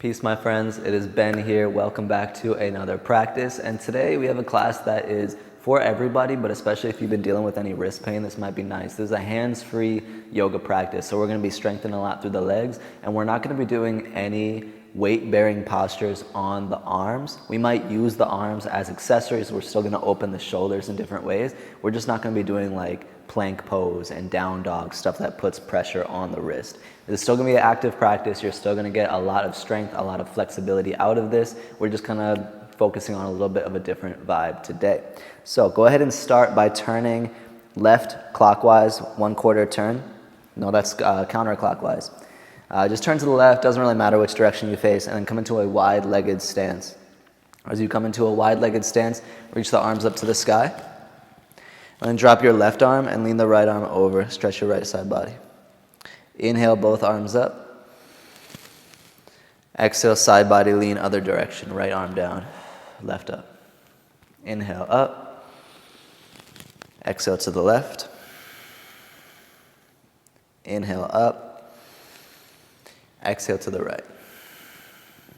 Peace, my friends. It is Ben here. Welcome back to another practice. And today we have a class that is for everybody, but especially if you've been dealing with any wrist pain, this might be nice. This is a hands-free yoga practice. So we're going to be strengthening a lot through the legs, and we're not going to be doing any weight-bearing postures on the arms. We might use the arms as accessories. We're still going to open the shoulders in different ways. We're just not going to be doing like plank pose and down dog, stuff that puts pressure on the wrist. It's still going to be an active practice. You're still going to get a lot of strength, a lot of flexibility out of this. We're just kind of focusing on a little bit of a different vibe today. So go ahead and start by turning left clockwise, 1/4 turn. No, that's counterclockwise. Just turn to the left, doesn't really matter which direction you face, and then come into a wide-legged stance. As you come into a wide-legged stance, reach the arms up to the sky. And then drop your left arm and lean the right arm over. Stretch your right side body. Inhale, both arms up. Exhale, side body, lean other direction. Right arm down, left up. Inhale, up. Exhale to the left. Inhale, up. Exhale to the right.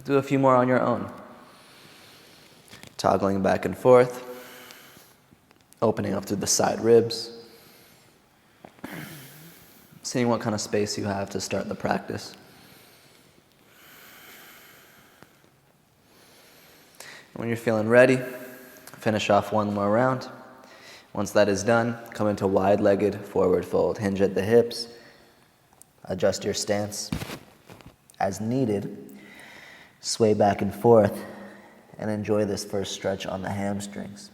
Do a few more on your own. Toggling back and forth. Opening up through the side ribs. Seeing what kind of space you have to start the practice. When you're feeling ready, finish off one more round. Once that is done, come into wide-legged forward fold. Hinge at the hips. Adjust your stance as needed. Sway back and forth and enjoy this first stretch on the hamstrings.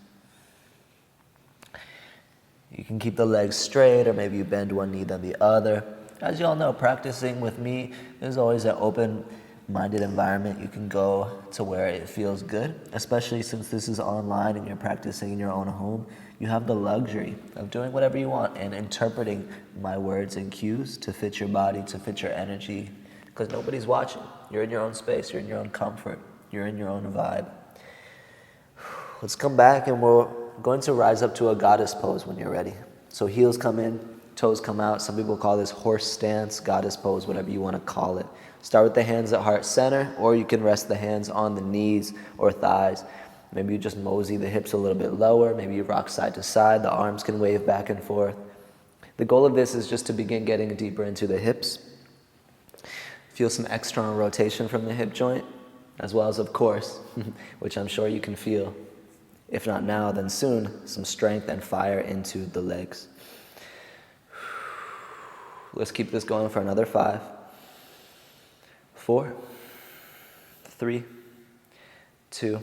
You can keep the legs straight, or maybe you bend one knee then the other. As you all know, practicing with me is always an open-minded environment. You can go to where it feels good, especially since this is online and you're practicing in your own home. You have the luxury of doing whatever you want and interpreting my words and cues to fit your body, to fit your energy, because nobody's watching. You're in your own space, you're in your own comfort, you're in your own vibe. Let's come back and we're going to rise up to a goddess pose when you're ready. So heels come in, toes come out. Some people call this horse stance, goddess pose, whatever you want to call it. Start with the hands at heart center, or you can rest the hands on the knees or thighs. Maybe you just mosey the hips a little bit lower. Maybe you rock side to side. The arms can wave back and forth. The goal of this is just to begin getting deeper into the hips. Feel some external rotation from the hip joint, as well as, of course, which I'm sure you can feel, if not now, then soon, some strength and fire into the legs. Let's keep this going for another 5, 4, 3, 2.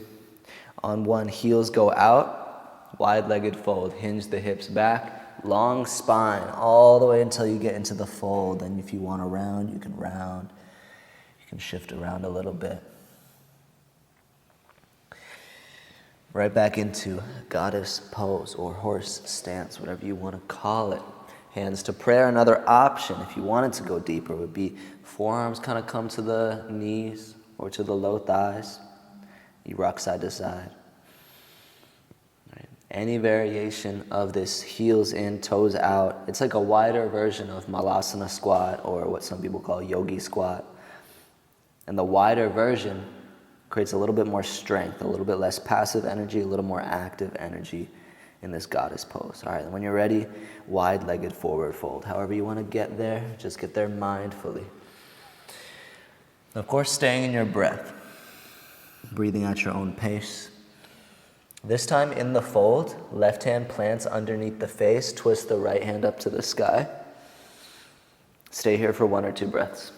On 1, heels go out, wide-legged fold. Hinge the hips back, long spine, all the way until you get into the fold. And if you want to round, you can round. You can shift around a little bit. Right back into goddess pose or horse stance, whatever you want to call it. Hands to prayer. Another option, if you wanted to go deeper, would be forearms kind of come to the knees or to the low thighs. You rock side to side. Right. Any variation of this heels in, toes out. It's like a wider version of malasana squat, or what some people call yogi squat. And the wider version creates a little bit more strength, a little bit less passive energy, a little more active energy in this goddess pose. All right, when you're ready, wide-legged forward fold. However you want to get there, just get there mindfully. Of course, staying in your breath, breathing at your own pace. This time in the fold, left hand plants underneath the face, twist the right hand up to the sky. Stay here for 1 or 2 breaths.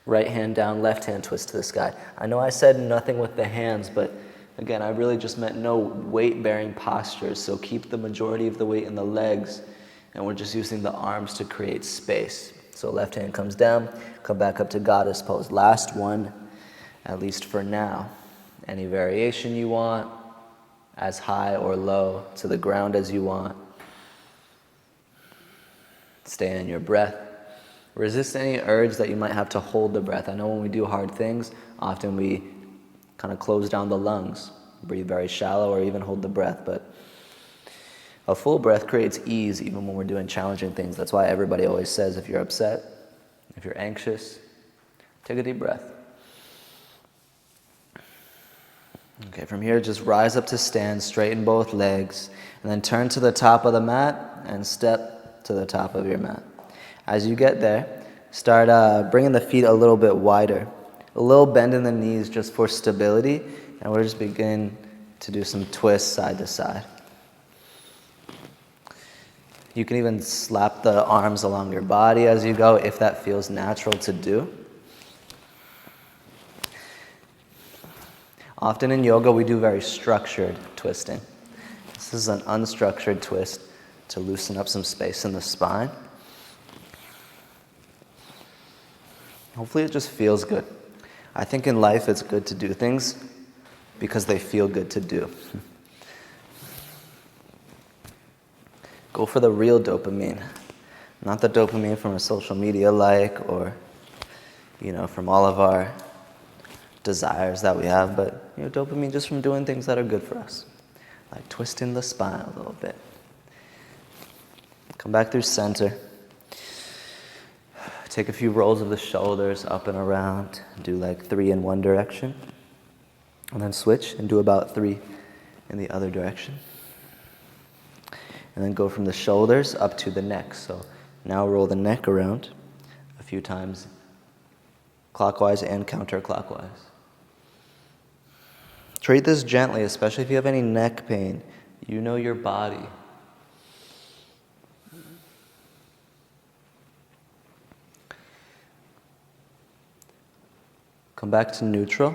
Right hand down, left hand twist to the sky. I know I said nothing with the hands, but again, I really just meant no weight-bearing postures, so keep the majority of the weight in the legs, and we're just using the arms to create space. So left hand comes down, come back up to goddess pose. Last one, at least for now. Any variation you want, as high or low to the ground as you want. Stay in your breath. Resist any urge that you might have to hold the breath. I know when we do hard things, often we kind of close down the lungs, breathe very shallow, or even hold the breath, but A full breath creates ease even when we're doing challenging things. That's why everybody always says if you're upset, if you're anxious, take a deep breath. Okay, from here, just rise up to stand, straighten both legs, and then turn to the top of the mat and step to the top of your mat. As you get there, start bringing the feet a little bit wider. A little bend in the knees just for stability, and we're just beginning to do some twists side to side. You can even slap the arms along your body as you go if that feels natural to do. Often in yoga, we do very structured twisting. This is an unstructured twist to loosen up some space in the spine. Hopefully it just feels good. I think in life it's good to do things because they feel good to do. Go for the real dopamine, not the dopamine from a social media like or, from all of our desires that we have, but dopamine just from doing things that are good for us, like twisting the spine a little bit. Come back through center. Take a few rolls of the shoulders up and around. Do like 3 in one direction, and then switch and do about 3 in the other direction. And then go from the shoulders up to the neck. So now roll the neck around a few times, clockwise and counterclockwise. Treat this gently, especially if you have any neck pain. You know your body. Come back to neutral.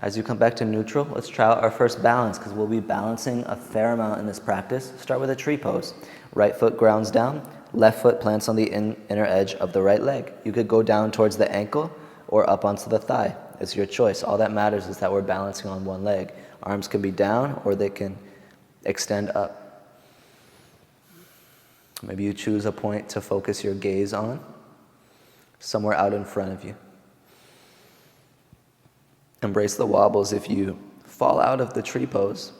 As you come back to neutral, let's try out our first balance because we'll be balancing a fair amount in this practice. Start with a tree pose. Right foot grounds down, left foot plants on the inner edge of the right leg. You could go down towards the ankle or up onto the thigh. It's your choice. All that matters is that we're balancing on one leg. Arms can be down or they can extend up. Maybe you choose a point to focus your gaze on, somewhere out in front of you. Embrace the wobbles. If you fall out of the tree pose,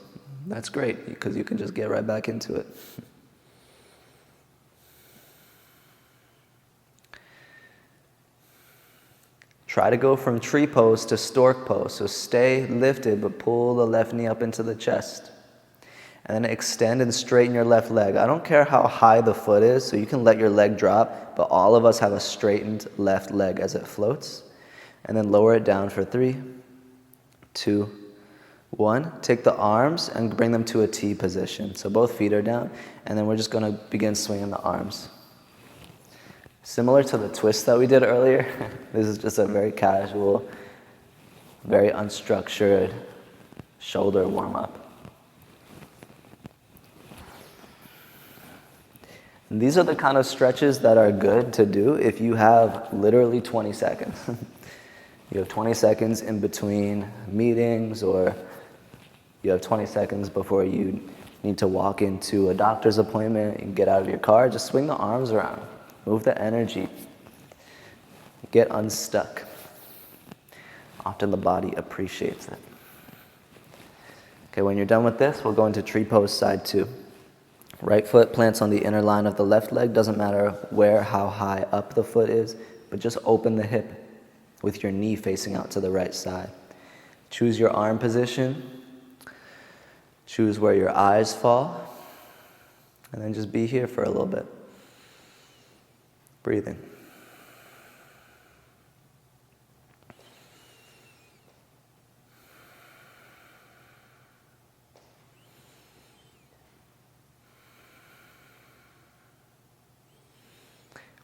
that's great because you can just get right back into it. Try to go from tree pose to stork pose. So stay lifted, but pull the left knee up into the chest. And then extend and straighten your left leg. I don't care how high the foot is, so you can let your leg drop, but all of us have a straightened left leg as it floats. And then lower it down for 3, 2, 1. Take the arms and bring them to a T position. So both feet are down, and then we're just going to begin swinging the arms. Similar to the twist that we did earlier, this is just a very casual, very unstructured shoulder warm-up. And these are the kind of stretches that are good to do if you have literally 20 seconds. You have 20 seconds in between meetings, or you have 20 seconds before you need to walk into a doctor's appointment and get out of your car. Just swing the arms around. Move the energy. Get unstuck. Often the body appreciates it. Okay, when you're done with this, we'll go into tree pose side 2. Right foot plants on the inner line of the left leg. Doesn't matter how high up the foot is, but just open the hip with your knee facing out to the right side. Choose your arm position. Choose where your eyes fall. And then just be here for a little bit. Breathing.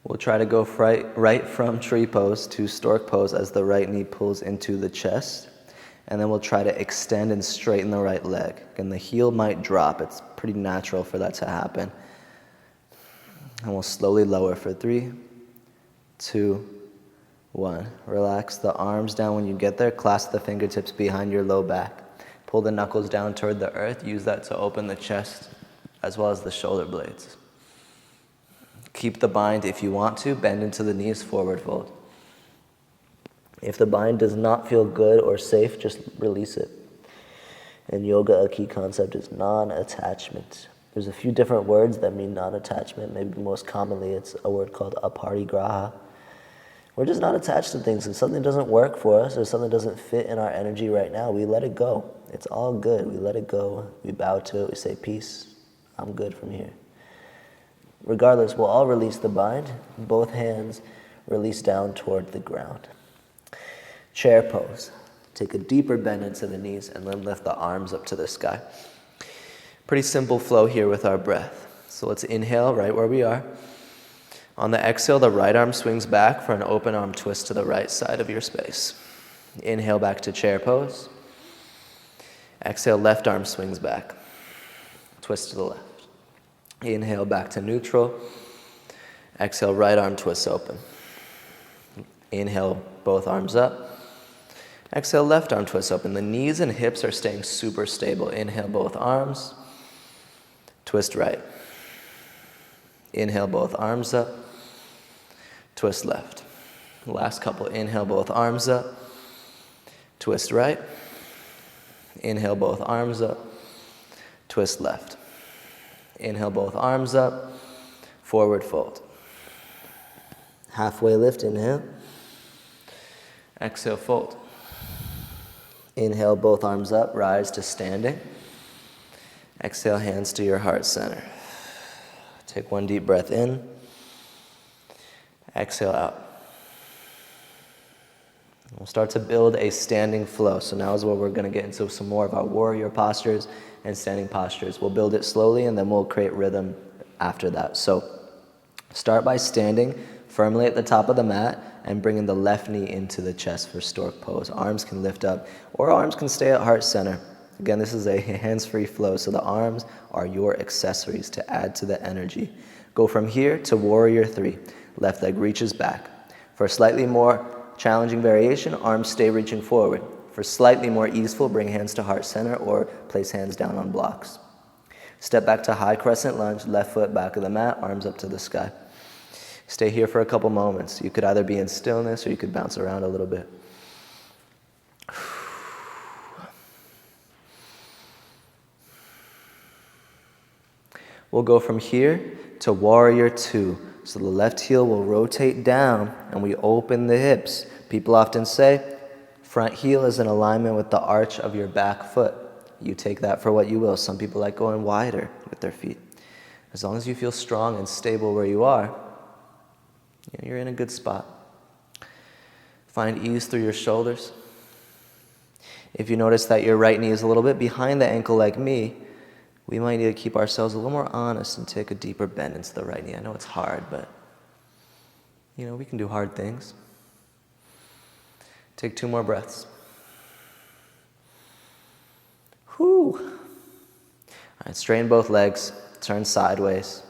We'll try to go right from tree pose to stork pose as the right knee pulls into the chest. And then we'll try to extend and straighten the right leg. And the heel might drop. It's pretty natural for that to happen. And we'll slowly lower for 3, 2, 1. Relax the arms down when you get there. Clasp the fingertips behind your low back. Pull the knuckles down toward the earth. Use that to open the chest as well as the shoulder blades. Keep the bind if you want to. Bend into the knees, forward fold. If the bind does not feel good or safe, just release it. In yoga, a key concept is non-attachment. There's a few different words that mean non-attachment. Maybe most commonly it's a word called aparigraha. We're just not attached to things. If something doesn't work for us or something doesn't fit in our energy right now, we let it go. It's all good. We let it go. We bow to it. We say, peace. I'm good from here. Regardless, we'll all release the bind. Both hands release down toward the ground. Chair pose. Take a deeper bend into the knees and then lift the arms up to the sky. Pretty simple flow here with our breath. So let's inhale right where we are. On the exhale, the right arm swings back for an open arm twist to the right side of your space. Inhale back to chair pose. Exhale, left arm swings back. Twist to the left. Inhale back to neutral. Exhale, right arm twists open. Inhale, both arms up. Exhale, left arm twists open. The knees and hips are staying super stable. Inhale, both arms. Twist right. Inhale, both arms up. Twist left. Last couple. Inhale, both arms up. Twist right. Inhale, both arms up. Twist left. Inhale, both arms up. Forward fold. Halfway lift, inhale. Exhale, fold. Inhale, both arms up, rise to standing. Exhale, hands to your heart center. Take one deep breath in. Exhale out. We'll start to build a standing flow. So now is where we're going to get into some more of our warrior postures and standing postures. We'll build it slowly and then we'll create rhythm after that. So start by standing firmly at the top of the mat and bringing the left knee into the chest for stork pose. Arms can lift up or arms can stay at heart center. Again, this is a hands-free flow, so the arms are your accessories to add to the energy. Go from here to warrior 3. Left leg reaches back. For a slightly more challenging variation, arms stay reaching forward. For slightly more easeful, bring hands to heart center or place hands down on blocks. Step back to high crescent lunge, left foot back of the mat, arms up to the sky. Stay here for a couple moments. You could either be in stillness or you could bounce around a little bit. We'll go from here to warrior 2. So the left heel will rotate down and we open the hips. People often say front heel is in alignment with the arch of your back foot. You take that for what you will. Some people like going wider with their feet. As long as you feel strong and stable where you are, you're in a good spot. Find ease through your shoulders. If you notice that your right knee is a little bit behind the ankle like me, we might need to keep ourselves a little more honest and take a deeper bend into the right knee. I know it's hard, but we can do hard things. Take 2 more breaths. Whew. All right, straighten both legs, turn sideways.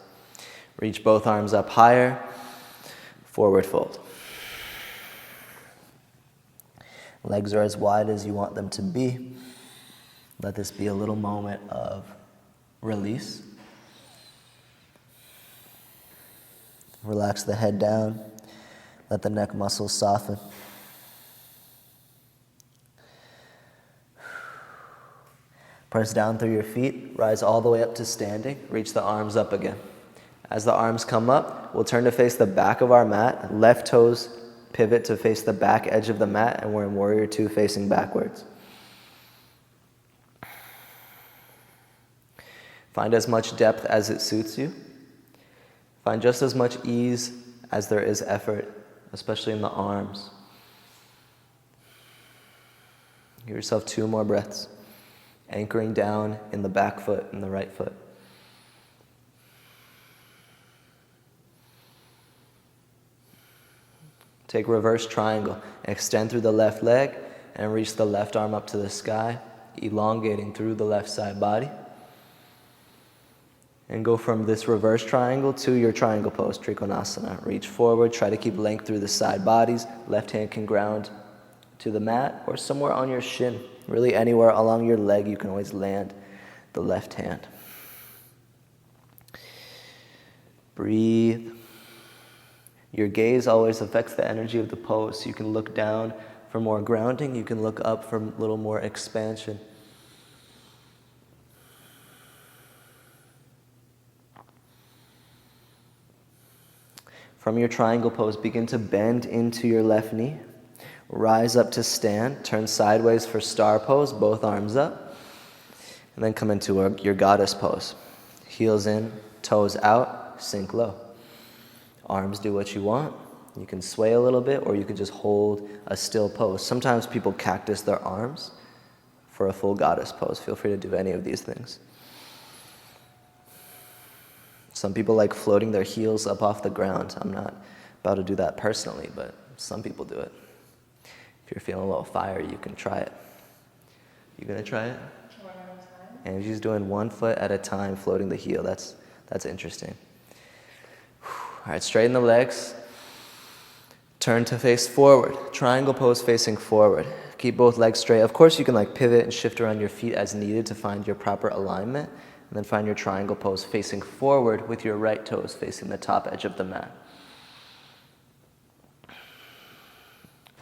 Reach both arms up higher, forward fold. Legs are as wide as you want them to be. Let this be a little moment of release. Relax the head down. Let the neck muscles soften. Press down through your feet. Rise all the way up to standing. Reach the arms up again. As the arms come up, we'll turn to face the back of our mat. Left toes pivot to face the back edge of the mat, and we're in warrior 2 facing backwards. Find as much depth as it suits you. Find just as much ease as there is effort, especially in the arms. Give yourself 2 more breaths, anchoring down in the back foot and the right foot. Take reverse triangle, extend through the left leg and reach the left arm up to the sky, elongating through the left side body. And go from this reverse triangle to your triangle pose, Trikonasana. Reach forward, try to keep length through the side bodies. Left hand can ground to the mat or somewhere on your shin. Really anywhere along your leg, you can always land the left hand. Breathe. Your gaze always affects the energy of the pose. So you can look down for more grounding. You can look up for a little more expansion. From your triangle pose, begin to bend into your left knee. Rise up to stand. Turn sideways for star pose, both arms up. And then come into your goddess pose. Heels in, toes out, sink low. Arms do what you want. You can sway a little bit, or you can just hold a still pose. Sometimes people cactus their arms for a full goddess pose. Feel free to do any of these things. Some people like floating their heels up off the ground. I'm not about to do that personally, but some people do it. If you're feeling a little fire, you can try it. You gonna try it? One at a time. And she's doing 1 foot at a time, floating the heel. That's interesting. All right, straighten the legs. Turn to face forward. Triangle pose facing forward. Keep both legs straight. Of course, you can like pivot and shift around your feet as needed to find your proper alignment. And then find your triangle pose facing forward with your right toes facing the top edge of the mat.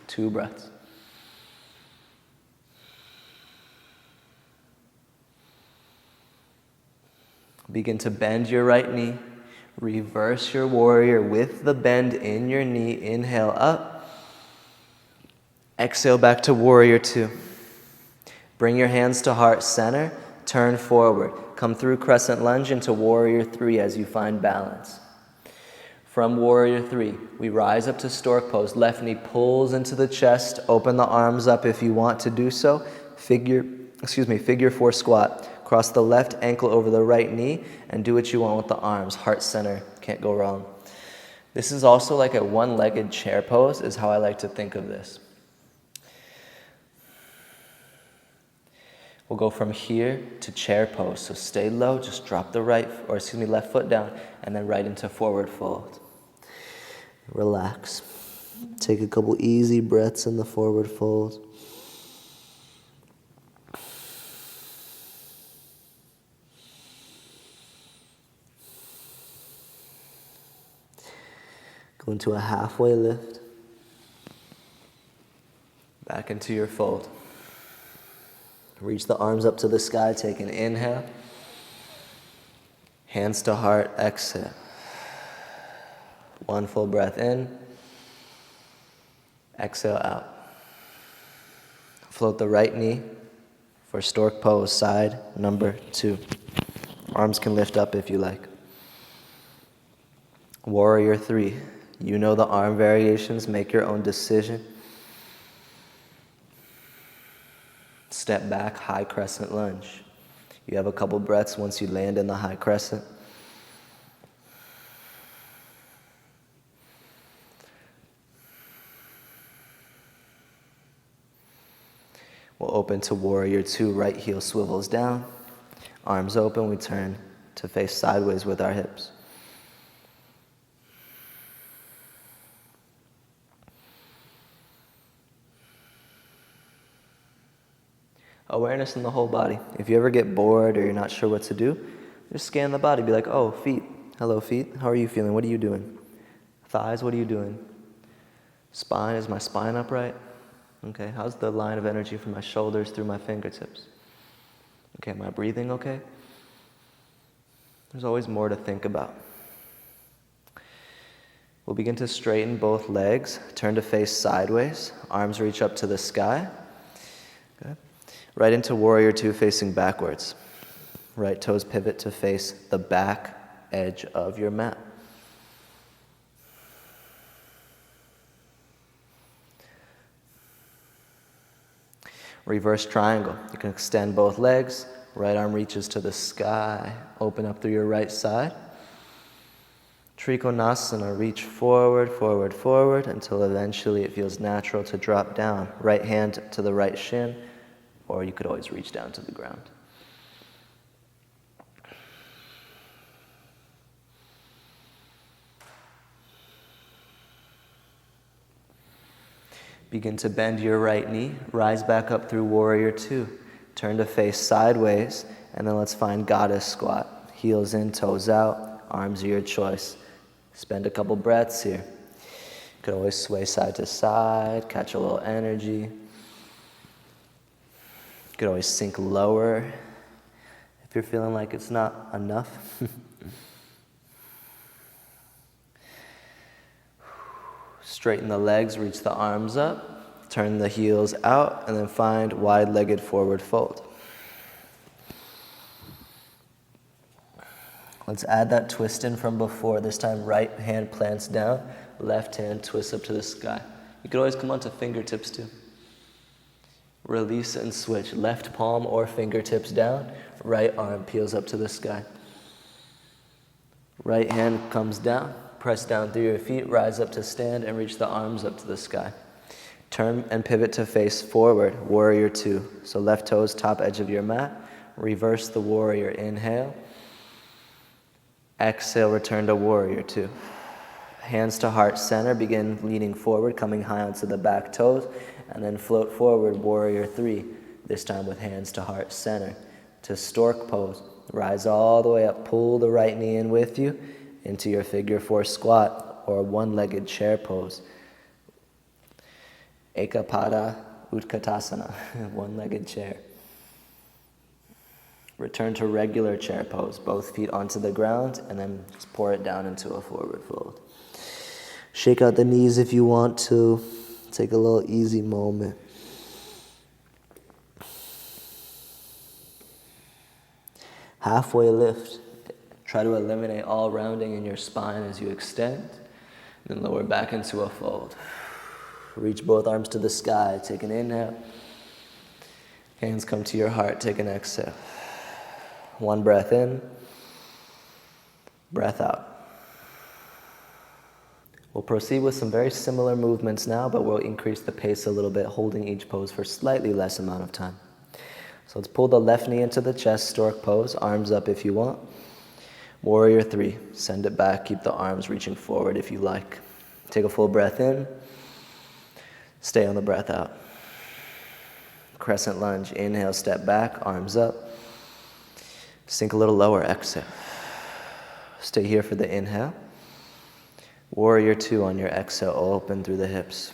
2 breaths. Begin to bend your right knee. Reverse your warrior with the bend in your knee. Inhale up. Exhale back to warrior 2. Bring your hands to heart center. Turn forward. Come through crescent lunge into warrior 3 as you find balance. From warrior 3, we rise up to stork pose. Left knee pulls into the chest. Open the arms up if you want to do so. Figure 4 squat. Cross the left ankle over the right knee and do what you want with the arms. Heart center, can't go wrong. This is also like a one-legged chair pose is how I like to think of this. We'll go from here to chair pose. So stay low, just drop the left foot down and then right into forward fold. Relax. Take a couple easy breaths in the forward fold. Go into a halfway lift. Back into your fold. Reach the arms up to the sky. Take an inhale. Hands to heart. Exhale. 1 full breath in. Exhale out. Float the right knee for stork pose, side number 2. Arms can lift up if you like. Warrior 3. You know the arm variations. Make your own decision. Step back, high crescent lunge. You have a couple breaths once you land in the high crescent. We'll open to warrior 2, right heel swivels down. Arms open, we turn to face sideways with our hips. Awareness in the whole body. If you ever get bored or you're not sure what to do, just scan the body. Be like, oh, feet. Hello, feet. How are you feeling? What are you doing? Thighs, what are you doing? Spine, is my spine upright? Okay, how's the line of energy from my shoulders through my fingertips? Okay, am I breathing okay? There's always more to think about. We'll begin to straighten both legs. Turn to face sideways. Arms reach up to the sky. Okay. Right into warrior 2 facing backwards. Right toes pivot to face the back edge of your mat. Reverse triangle. You can extend both legs. Right arm reaches to the sky. Open up through your right side. Trikonasana, reach forward, forward, forward until eventually it feels natural to drop down. Right hand to the right shin. Or you could always reach down to the ground. Begin to bend your right knee. Rise back up through warrior 2. Turn to face sideways, and then let's find goddess squat. Heels in, toes out, arms are your choice. Spend a couple breaths here. You could always sway side to side, catch a little energy. You could always sink lower if you're feeling like it's not enough. Straighten the legs, reach the arms up, turn the heels out, and then find wide-legged forward fold. Let's add that twist in from before. This time right hand plants down, left hand twists up to the sky. You could always come onto fingertips too. Release and switch. Left palm or fingertips down, right arm peels up to the sky. Right hand comes down, press down through your feet, rise up to stand and reach the arms up to the sky. Turn and pivot to face forward, warrior two. So left toes top edge of your mat, reverse the warrior, inhale. Exhale, return to warrior two. Hands to heart center, begin leaning forward, coming high onto the back toes, and then float forward, warrior three, this time with hands to heart center. To stork pose, rise all the way up, pull the right knee in with you into your figure four squat or one-legged chair pose. Ekapada Utkatasana, one-legged chair. Return to regular chair pose, both feet onto the ground, and then just pour it down into a forward fold. Shake out the knees if you want to. Take a little easy moment. Halfway lift. Try to eliminate all rounding in your spine as you extend. Then lower back into a fold. Reach both arms to the sky. Take an inhale. Hands come to your heart. Take an exhale. One breath in, breath out. We'll proceed with some very similar movements now, but we'll increase the pace a little bit, holding each pose for slightly less amount of time. So let's pull the left knee into the chest, stork pose, arms up if you want. Warrior three, send it back, keep the arms reaching forward if you like. Take a full breath in, stay on the breath out. Crescent lunge, inhale, step back, arms up. Sink a little lower, exhale. Stay here for the inhale. Warrior two on your exhale, open through the hips.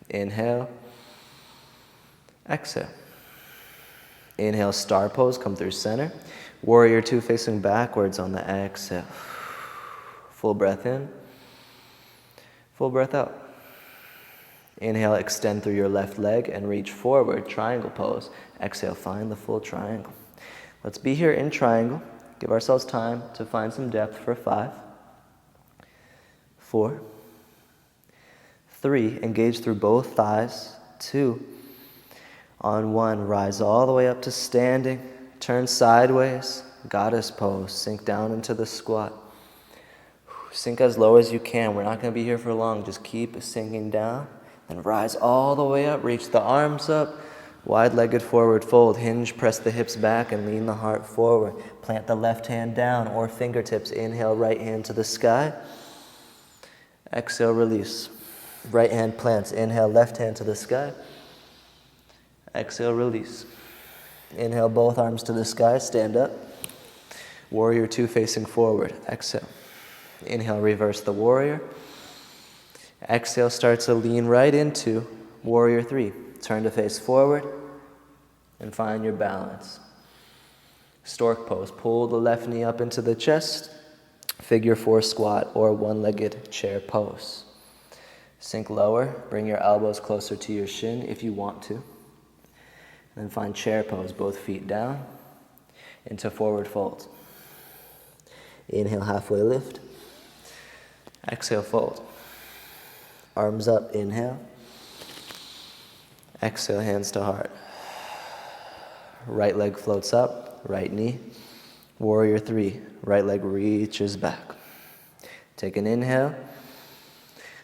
Inhale, exhale. Inhale, star pose, come through center. Warrior two facing backwards on the exhale. Full breath in, full breath out. Inhale, extend through your left leg and reach forward, triangle pose. Exhale, find the full triangle. Let's be here in triangle. Give ourselves time to find some depth for 5, 4, 3, engage through both thighs. 2, on 1, rise all the way up to standing, turn sideways, goddess pose, sink down into the squat. Sink as low as you can. We're not going to be here for long. Just keep sinking down and rise all the way up, reach the arms up. Wide-legged forward fold, hinge, press the hips back and lean the heart forward. Plant the left hand down or fingertips. Inhale, right hand to the sky. Exhale, release. Right hand plants. Inhale, left hand to the sky. Exhale, release. Inhale, both arms to the sky, stand up. Warrior two facing forward. Exhale. Inhale, reverse the warrior. Exhale, start to lean right into warrior three. Turn to face forward and find your balance. Stork pose. Pull the left knee up into the chest. Figure four squat or one-legged chair pose. Sink lower. Bring your elbows closer to your shin if you want to. And then find chair pose. Both feet down into forward fold. Inhale, halfway lift. Exhale, fold. Arms up, inhale. Exhale, hands to heart. Right leg floats up, right knee. Warrior three, right leg reaches back. Take an inhale.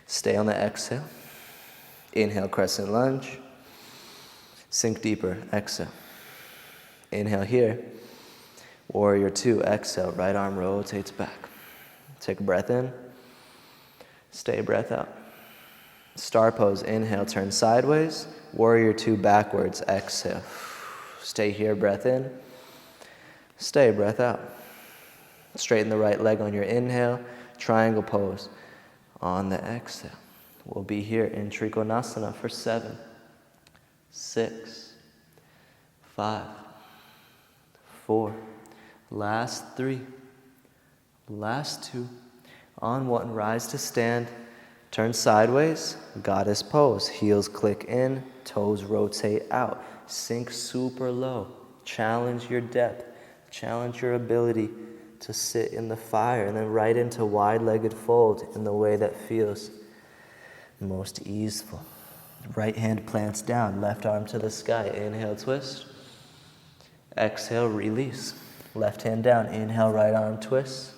Stay on the exhale. Inhale, crescent lunge. Sink deeper, exhale. Inhale here. Warrior two, exhale, right arm rotates back. Take a breath in. Stay, breath out. Star pose, inhale, turn sideways. Warrior two, backwards, exhale. Stay here, breath in. Stay, breath out. Straighten the right leg on your inhale. Triangle pose on the exhale. We'll be here in Trikonasana for 7, 6, 5, 4. Last 3. Last 2. On 1, rise to stand. Turn sideways, goddess pose. Heels click in, toes rotate out. Sink super low. Challenge your depth. Challenge your ability to sit in the fire, and then right into wide-legged fold in the way that feels most easeful. Right hand plants down, left arm to the sky. Inhale, twist. Exhale, release. Left hand down. Inhale, right arm twist.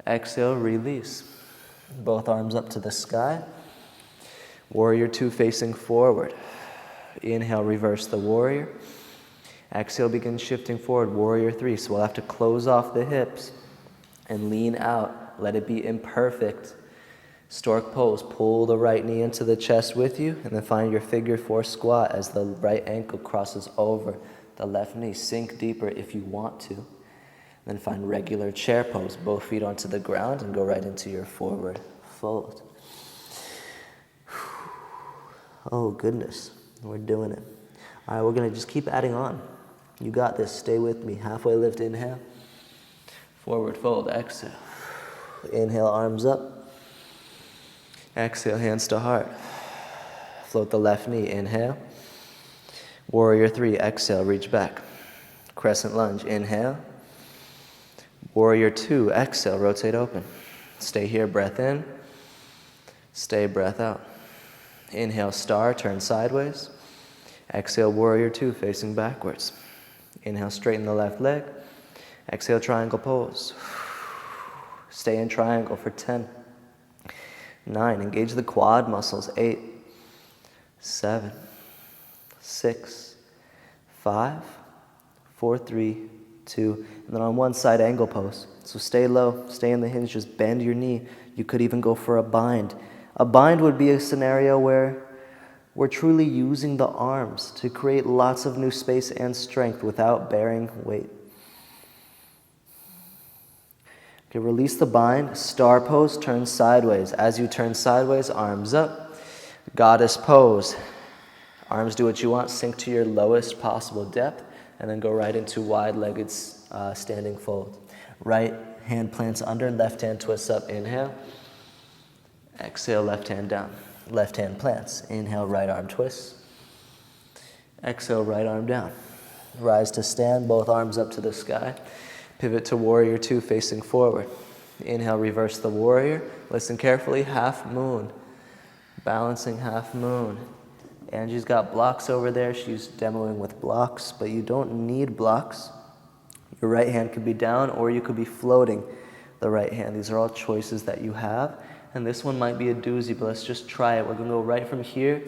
Exhale, release. Both arms up to the sky. Warrior two facing forward. Inhale, reverse the warrior. Exhale, begin shifting forward. Warrior three. So we'll have to close off the hips and lean out. Let it be imperfect. Stork pose. Pull the right knee into the chest with you, and then find your figure four squat as the right ankle crosses over the left knee. Sink deeper if you want to. Then find regular chair pose. Both feet onto the ground and go right into your forward fold. Oh goodness, we're doing it. All right, we're gonna just keep adding on. You got this, stay with me. Halfway lift, inhale. Forward fold, exhale. Inhale, arms up. Exhale, hands to heart. Float the left knee, inhale. Warrior three, exhale, reach back. Crescent lunge, inhale. Warrior two, exhale, rotate open. Stay here, breath in. Stay, breath out. Inhale, star, turn sideways. Exhale, warrior two, facing backwards. Inhale, straighten the left leg. Exhale, triangle pose. Stay in triangle for 10. 9, engage the quad muscles. 8, 7, 6, 5, 4, 3, 2, and then on one side, angle pose. So stay low, stay in the hinge, just bend your knee. You could even go for a bind. A bind would be a scenario where we're truly using the arms to create lots of new space and strength without bearing weight. Okay, release the bind, star pose, turn sideways. As you turn sideways, arms up. Goddess pose. Arms do what you want, sink to your lowest possible depth, and then go right into wide-legged standing fold. Right hand plants under, left hand twists up, inhale. Exhale, left hand down. Left hand plants. Inhale, right arm twists. Exhale, right arm down. Rise to stand, both arms up to the sky. Pivot to warrior two, facing forward. Inhale, reverse the warrior. Listen carefully, half moon. Balancing half moon. Angie's got blocks over there. She's demoing with blocks, but you don't need blocks. Your right hand could be down, or you could be floating the right hand. These are all choices that you have. And this one might be a doozy, but let's just try it. We're going to go right from here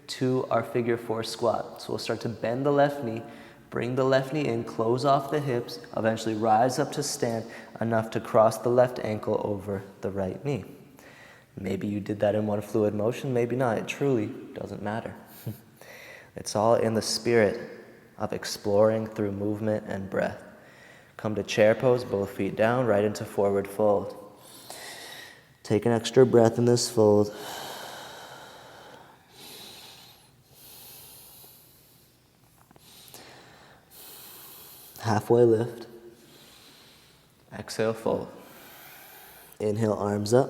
to our figure four squat. So we'll start to bend the left knee, bring the left knee in, close off the hips, eventually rise up to stand enough to cross the left ankle over the right knee. Maybe you did that in one fluid motion, maybe not. It truly doesn't matter. It's all in the spirit of exploring through movement and breath. Come to chair pose, both feet down, right into forward fold. Take an extra breath in this fold. Halfway lift. Exhale, fold. Inhale, arms up.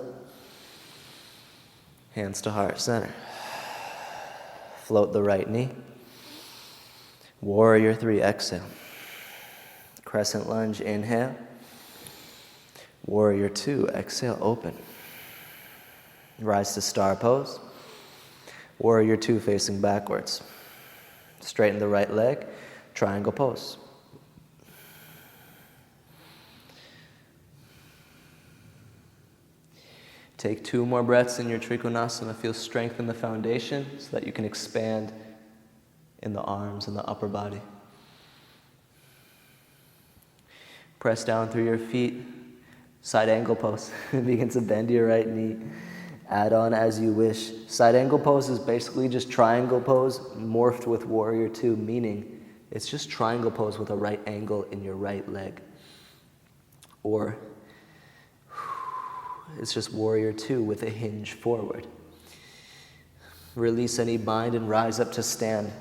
Hands to heart center. Float the right knee. Warrior three, exhale. Crescent lunge, inhale. Warrior two, exhale, open. Rise to star pose. Warrior two, facing backwards. Straighten the right leg, triangle pose. Take 2 more breaths in your Trikonasana. Feel strength in the foundation so that you can expand in the arms and the upper body. Press down through your feet. Side angle pose. Begin to bend your right knee. Add on as you wish. Side angle pose is basically just triangle pose morphed with warrior two, meaning it's just triangle pose with a right angle in your right leg. Or it's just warrior two with a hinge forward. Release any bind and rise up to stand.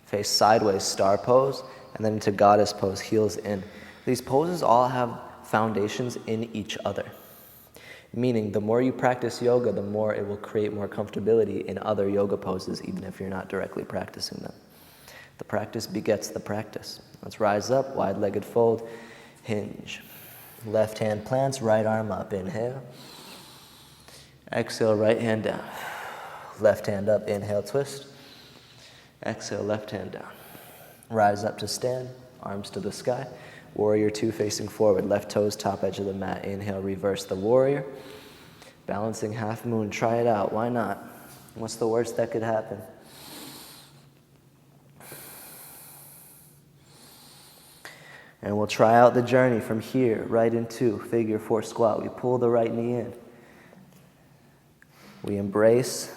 Face sideways, star pose, and then into goddess pose, heels in. These poses all have foundations in each other. Meaning, the more you practice yoga, the more it will create more comfortability in other yoga poses, even if you're not directly practicing them. The practice begets the practice. Let's rise up, wide-legged fold, hinge. Left hand plants, right arm up, inhale. Exhale, right hand down. Left hand up, inhale, twist. Exhale, left hand down. Rise up to stand, arms to the sky. Warrior two facing forward, left toes top edge of the mat. Inhale, reverse the warrior. Balancing half moon, try it out, why not? What's the worst that could happen? And we'll try out the journey from here right into figure four squat. We pull the right knee in. We embrace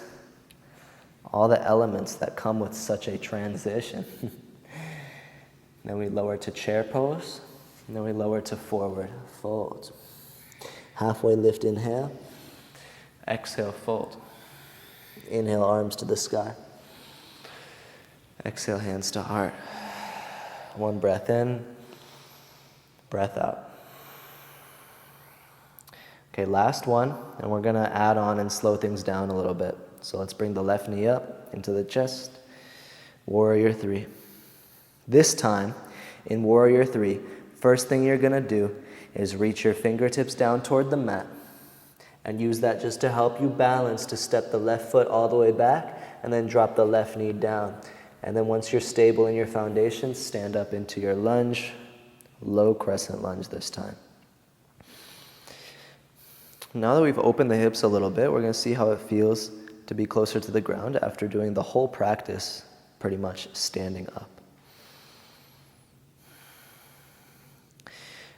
all the elements that come with such a transition. Then we lower to chair pose. And then we lower to forward fold. Halfway lift, inhale. Exhale, fold. Inhale, arms to the sky. Exhale, hands to heart. One breath in, breath out. Okay, last one, and we're gonna add on and slow things down a little bit. So let's bring the left knee up into the chest. Warrior three. This time, in Warrior three, first thing you're gonna do is reach your fingertips down toward the mat and use that just to help you balance to step the left foot all the way back and then drop the left knee down. And then once you're stable in your foundation, stand up into your lunge, low crescent lunge this time. Now that we've opened the hips a little bit, we're gonna see how it feels to be closer to the ground after doing the whole practice pretty much standing up.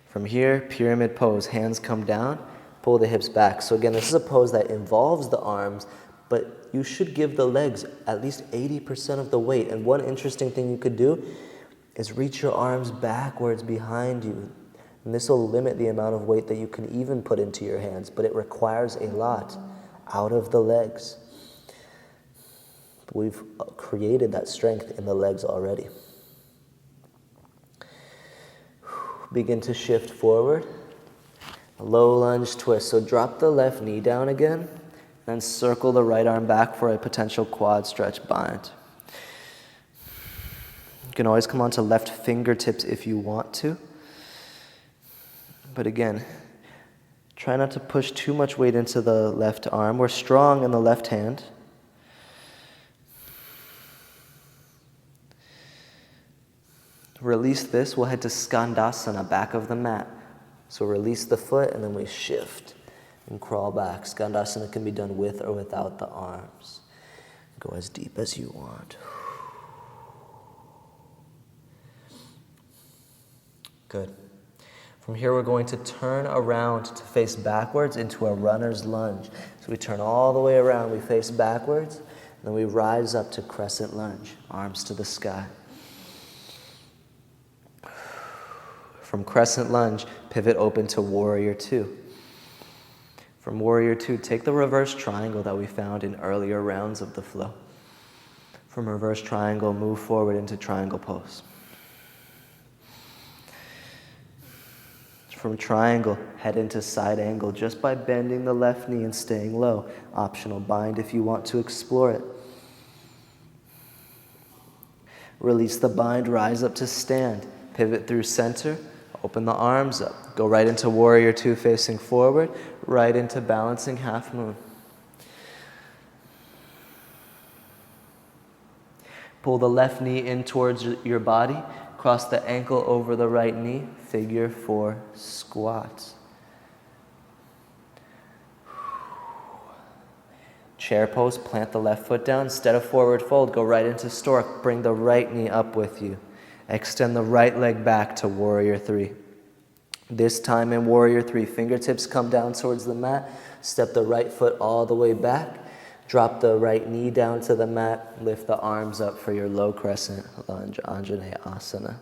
From here, pyramid pose, hands come down, pull the hips back. So again, this is a pose that involves the arms, but you should give the legs at least 80% of the weight. And one interesting thing you could do is reach your arms backwards behind you. And this will limit the amount of weight that you can even put into your hands, but it requires a lot out of the legs. We've created that strength in the legs already. Begin to shift forward. Low lunge twist. So drop the left knee down again, then circle the right arm back for a potential quad stretch bind. You can always come onto left fingertips if you want to. But again, try not to push too much weight into the left arm. We're strong in the left hand. Release this, we'll head to Skandasana, back of the mat. So release the foot and then we shift and crawl back. Skandasana can be done with or without the arms. Go as deep as you want. Good. From here we're going to turn around to face backwards into a runner's lunge. So we turn all the way around, we face backwards, and then we rise up to crescent lunge, arms to the sky. From crescent lunge, pivot open to warrior two. From warrior two, take the reverse triangle that we found in earlier rounds of the flow. From reverse triangle, move forward into triangle pose. From triangle, head into side angle just by bending the left knee and staying low. Optional bind if you want to explore it. Release the bind, rise up to stand. Pivot through center. Open the arms up. Go right into warrior two facing forward, right into balancing half moon. Pull the left knee in towards your body. Cross the ankle over the right knee. Figure four squat. Chair pose, plant the left foot down. Instead of forward fold, go right into stork. Bring the right knee up with you. Extend the right leg back to warrior three. This time in warrior three, fingertips come down towards the mat. Step the right foot all the way back. Drop the right knee down to the mat. Lift the arms up for your low crescent lunge, Anjaneyasana asana.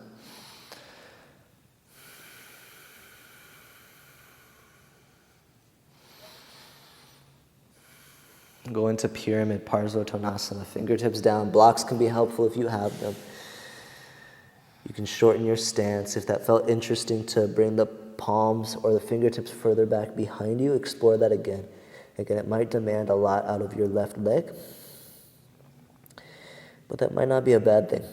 Go into pyramid Parsvottanasana, fingertips down. Blocks can be helpful if you have them. You can shorten your stance. If that felt interesting to bring the palms or the fingertips further back behind you, explore that again. Again, it might demand a lot out of your left leg, but that might not be a bad thing.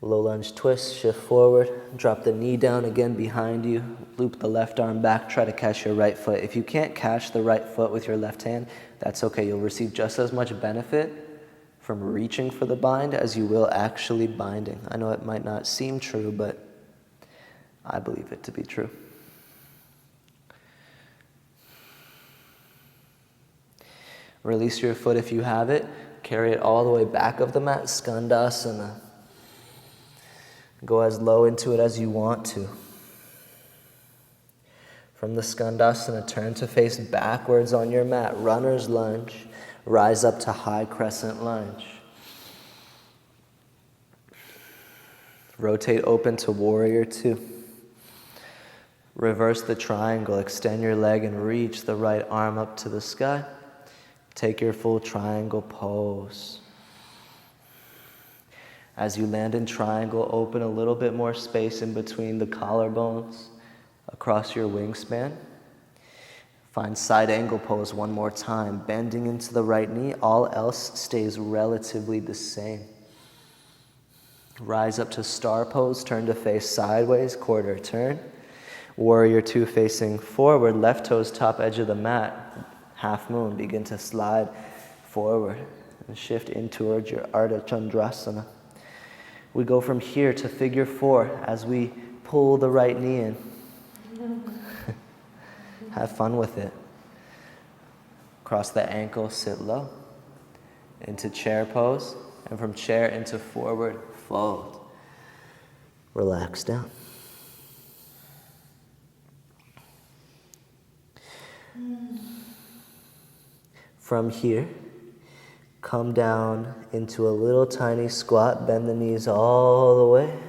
Low lunge twist, shift forward, drop the knee down again behind you, loop the left arm back, try to catch your right foot. If you can't catch the right foot with your left hand, that's okay. You'll receive just as much benefit from reaching for the bind as you will actually binding. I know it might not seem true, but I believe it to be true. Release your foot if you have it. Carry it all the way back of the mat, Skandasana. Go as low into it as you want to. From the Skandasana, turn to face backwards on your mat. Runner's lunge. Rise up to high crescent lunge. Rotate open to warrior two. Reverse the triangle. Extend your leg and reach the right arm up to the sky. Take your full triangle pose. As you land in triangle, open a little bit more space in between the collarbones across your wingspan. Find side angle pose one more time, bending into the right knee. All else stays relatively the same. Rise up to star pose, turn to face sideways, quarter turn. Warrior two facing forward, left toes top edge of the mat, half moon. Begin to slide forward and shift in towards your Ardha Chandrasana. We go from here to figure four as we pull the right knee in. Have fun with it. Cross the ankle, sit low. Into chair pose, and from chair into forward fold. Relax down. From here, come down into a little tiny squat. Bend the knees all the way.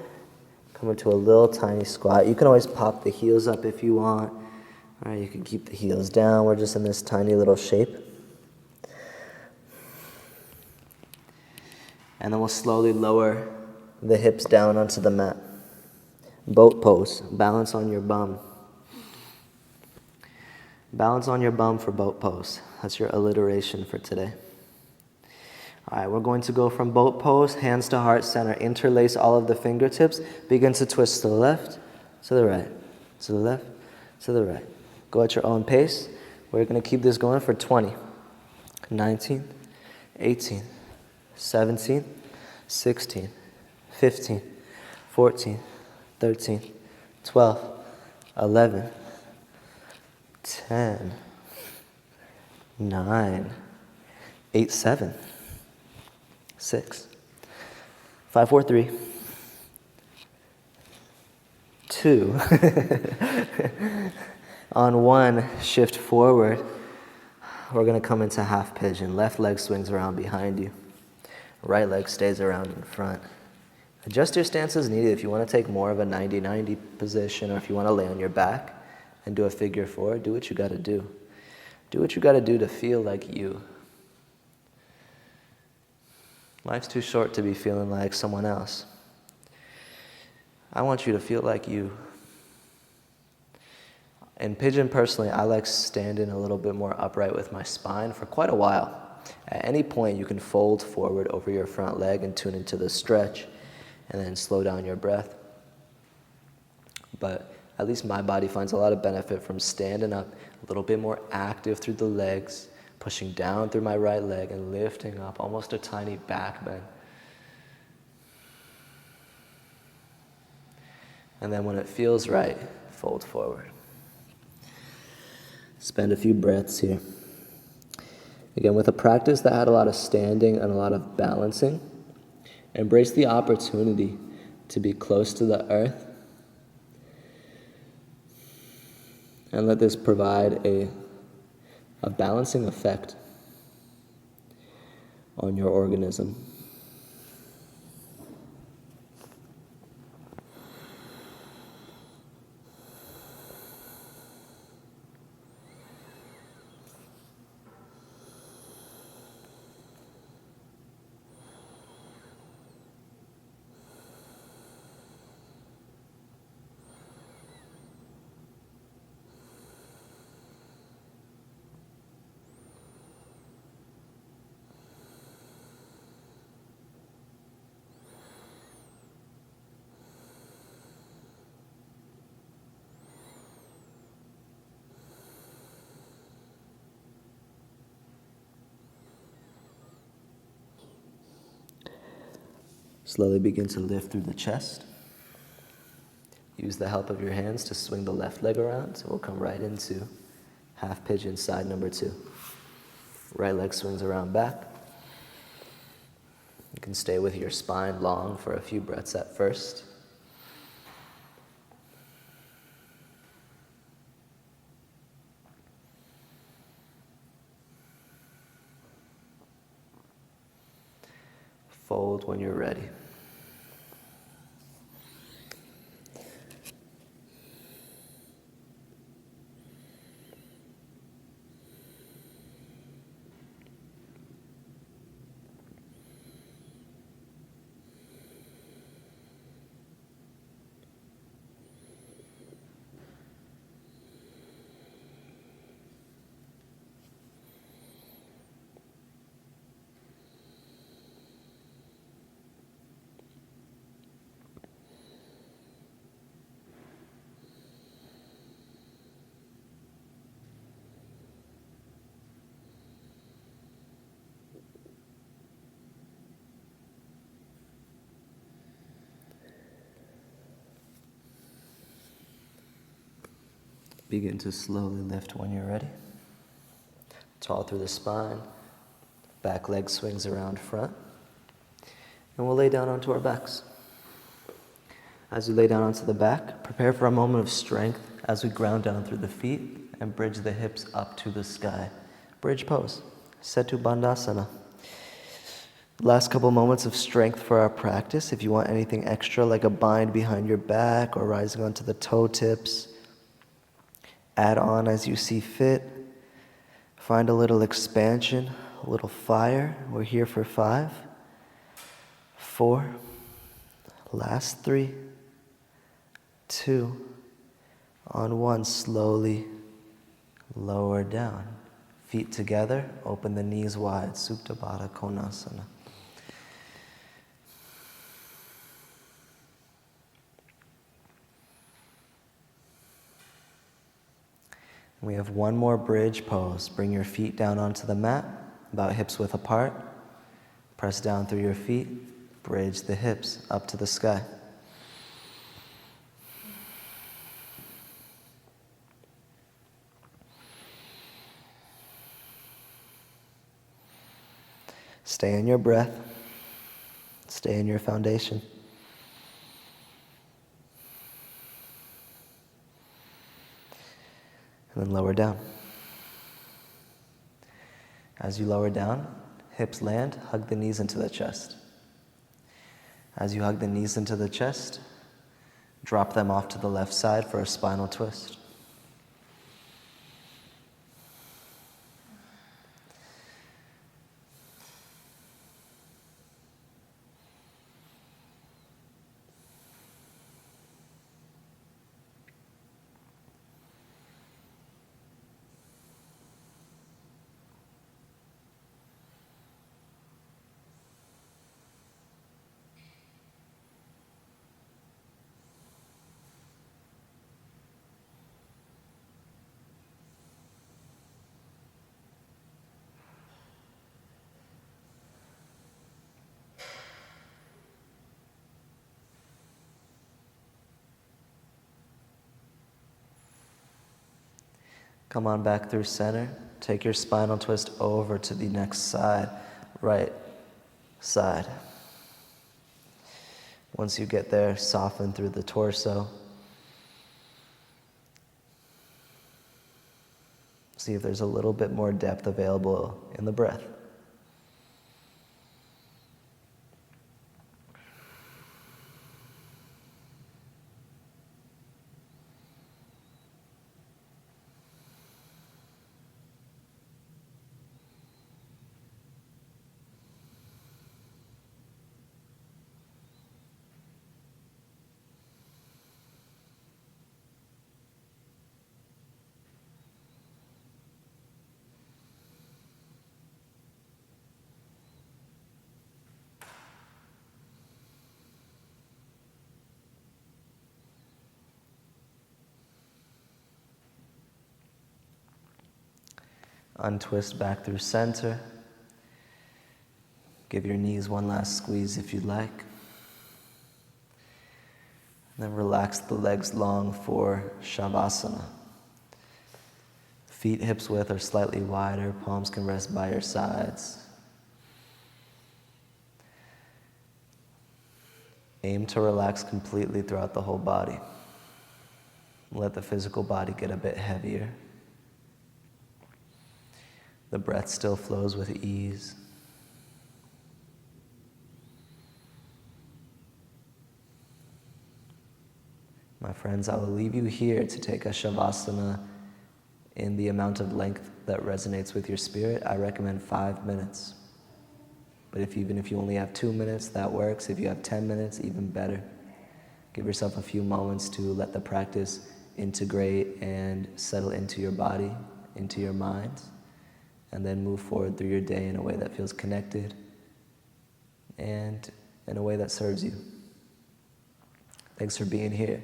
Come into a little tiny squat. You can always pop the heels up if you want. All right, you can keep the heels down. We're just in this tiny little shape. And then we'll slowly lower the hips down onto the mat. Boat pose. Balance on your bum. Balance on your bum for boat pose. That's your alliteration for today. All right, we're going to go from boat pose, hands to heart center. Interlace all of the fingertips. Begin to twist to the left, to the right, to the left, to the right. Go at your own pace. We're going to keep this going for 20, 19, 18, 17, 16, 15, 14, 13, 12, 11, 10, 9, 8, 7, 6, 5, 4, 3, 2. On one, shift forward. We're going to come into half pigeon. Left leg swings around behind you. Right leg stays around in front. Adjust your stance as needed. If you want to take more of a 90-90 position, or if you want to lay on your back and do a figure four, do what you got to do. Do what you got to do to feel like you. Life's too short to be feeling like someone else. I want you to feel like you. In pigeon, personally, I like standing a little bit more upright with my spine for quite a while. At any point, you can fold forward over your front leg and tune into the stretch, and then slow down your breath. But at least my body finds a lot of benefit from standing up a little bit more active through the legs, pushing down through my right leg and lifting up, almost a tiny back bend. And then when it feels right, fold forward. Spend a few breaths here. Again, with a practice that had a lot of standing and a lot of balancing, embrace the opportunity to be close to the earth, and let this provide a balancing effect on your organism. Slowly begin to lift through the chest. Use the help of your hands to swing the left leg around. So we'll come right into half pigeon side number 2. Right leg swings around back. You can stay with your spine long for a few breaths at first. Fold when you're ready. Begin to slowly lift when you're ready. Tall through the spine. Back leg swings around front. And we'll lay down onto our backs. As you lay down onto the back, prepare for a moment of strength as we ground down through the feet and bridge the hips up to the sky. Bridge pose, Setu Bandhasana. Last couple moments of strength for our practice. If you want anything extra like a bind behind your back or rising onto the toe tips, add on as you see fit. Find a little expansion, a little fire. We're here for 5, 4, last 3, 2, on 1, slowly lower down. Feet together, open the knees wide, Supta Baddha Konasana. We have one more bridge pose. Bring your feet down onto the mat, about hips width apart. Press down through your feet, bridge the hips up to the sky. Stay in your breath. Stay in your foundation. And then lower down. As you lower down, hips land, hug the knees into the chest. As you hug the knees into the chest, drop them off to the left side for a spinal twist. Come on back through center. Take your spinal twist over to the next side, right side. Once you get there, soften through the torso. See if there's a little bit more depth available in the breath. Untwist back through center. Give your knees one last squeeze if you'd like. And then relax the legs long for shavasana. Feet hips width or slightly wider, palms can rest by your sides. Aim to relax completely throughout the whole body. Let the physical body get a bit heavier. The breath still flows with ease. My friends, I will leave you here to take a shavasana in the amount of length that resonates with your spirit. I recommend 5 minutes. But even if you only have 2 minutes, that works. If you have 10 minutes, even better. Give yourself a few moments to let the practice integrate and settle into your body, into your mind, and then move forward through your day in a way that feels connected and in a way that serves you. Thanks for being here.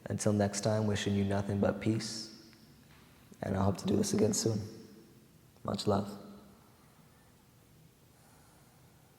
Until next time, wishing you nothing but peace, and I hope to do this again soon. Much love.